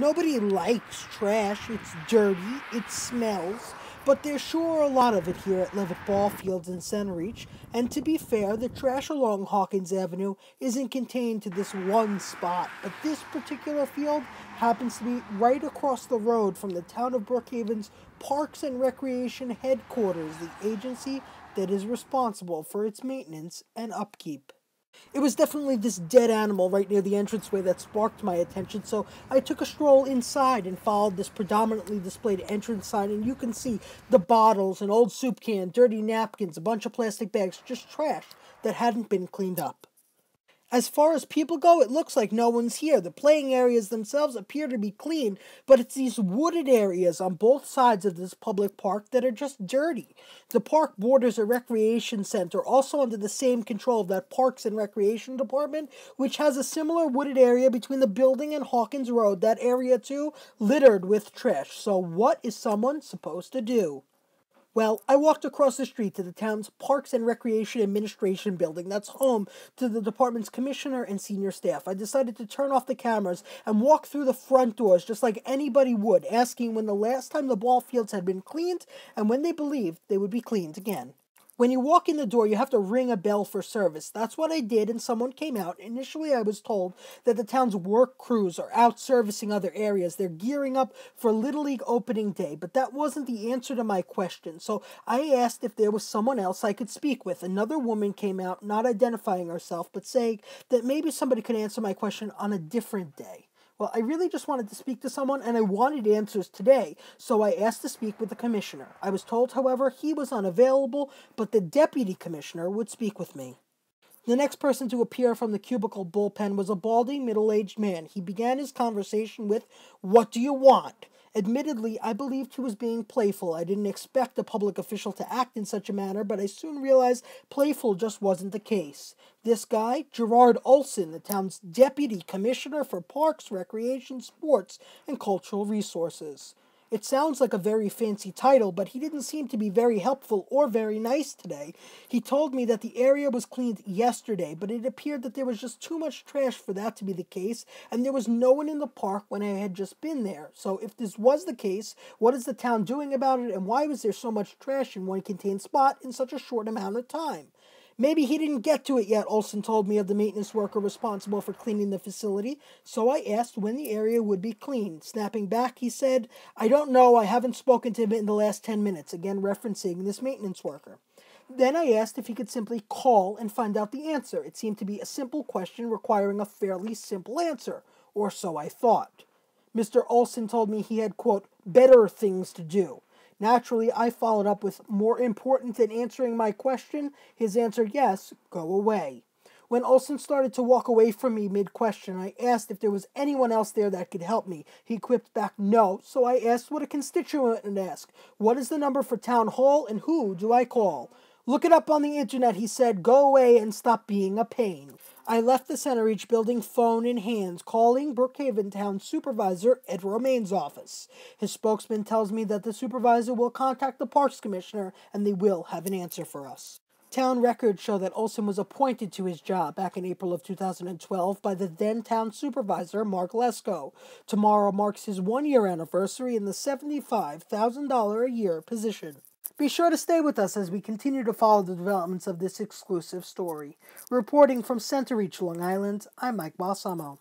Nobody likes trash. It's dirty, it smells, but there's sure a lot of it here at Levitt Ball Fields in Centereach, and to be fair, the trash along Hawkins Avenue isn't contained to this one spot, but this particular field happens to be right across the road from the town of Brookhaven's Parks and Recreation headquarters, the agency that is responsible for its maintenance and upkeep. It was definitely this dead animal right near the entranceway that sparked my attention, so I took a stroll inside and followed this predominantly displayed entrance sign, and you can see the bottles, an old soup can, dirty napkins, a bunch of plastic bags, just trash that hadn't been cleaned up. As far as people go, it looks like no one's here. The playing areas themselves appear to be clean, but it's these wooded areas on both sides of this public park that are just dirty. The park borders a recreation center, also under the same control of that Parks and Recreation Department, which has a similar wooded area between the building and Hawkins Road. That area, too, littered with trash. So what is someone supposed to do? Well, I walked across the street to the town's Parks and Recreation Administration building that's home to the department's commissioner and senior staff. I decided to turn off the cameras and walk through the front doors just like anybody would, asking when the last time the ball fields had been cleaned and when they believed they would be cleaned again. When you walk in the door, you have to ring a bell for service. That's what I did, and someone came out. Initially, I was told that the town's work crews are out servicing other areas. They're gearing up for Little League opening day, but that wasn't the answer to my question. So I asked if there was someone else I could speak with. Another woman came out, not identifying herself, but saying that maybe somebody could answer my question on a different day. Well, I really just wanted to speak to someone, and I wanted answers today, so I asked to speak with the commissioner. I was told, however, he was unavailable, but the deputy commissioner would speak with me. The next person to appear from the cubicle bullpen was a balding, middle-aged man. He began his conversation with, "What do you want?" Admittedly, I believed he was being playful. I didn't expect a public official to act in such a manner, but I soon realized playful just wasn't the case. This guy, Gerard Olson, the town's deputy commissioner for parks, recreation, sports, and cultural resources. It sounds like a very fancy title, but he didn't seem to be very helpful or very nice today. He told me that the area was cleaned yesterday, but it appeared that there was just too much trash for that to be the case, and there was no one in the park when I had just been there. So if this was the case, what is the town doing about it, and why was there so much trash in one contained spot in such a short amount of time? Maybe he didn't get to it yet, Olson told me of the maintenance worker responsible for cleaning the facility, so I asked when the area would be cleaned. Snapping back, he said, "I don't know, I haven't spoken to him in the last 10 minutes, again referencing this maintenance worker. Then I asked if he could simply call and find out the answer. It seemed to be a simple question requiring a fairly simple answer, or so I thought. Mr. Olson told me he had, quote, better things to do. Naturally, I followed up with, more important than answering my question? His answer, yes, go away. When Olson started to walk away from me mid-question, I asked if there was anyone else there that could help me. He quipped back, no, so I asked what a constituent would ask. What is the number for town hall, and who do I call? Look it up on the internet, he said. Go away and stop being a pain. I left the Centereach building, phone in hand, calling Brookhaven Town Supervisor Ed Romaine's office. His spokesman tells me that the supervisor will contact the Parks Commissioner and they will have an answer for us. Town records show that Olson was appointed to his job back in April of 2012 by the then town supervisor, Mark Lesko. Tomorrow marks his one-year anniversary in the $75,000 a year position. Be sure to stay with us as we continue to follow the developments of this exclusive story. Reporting from Centereach, Long Island, I'm Mike Balsamo.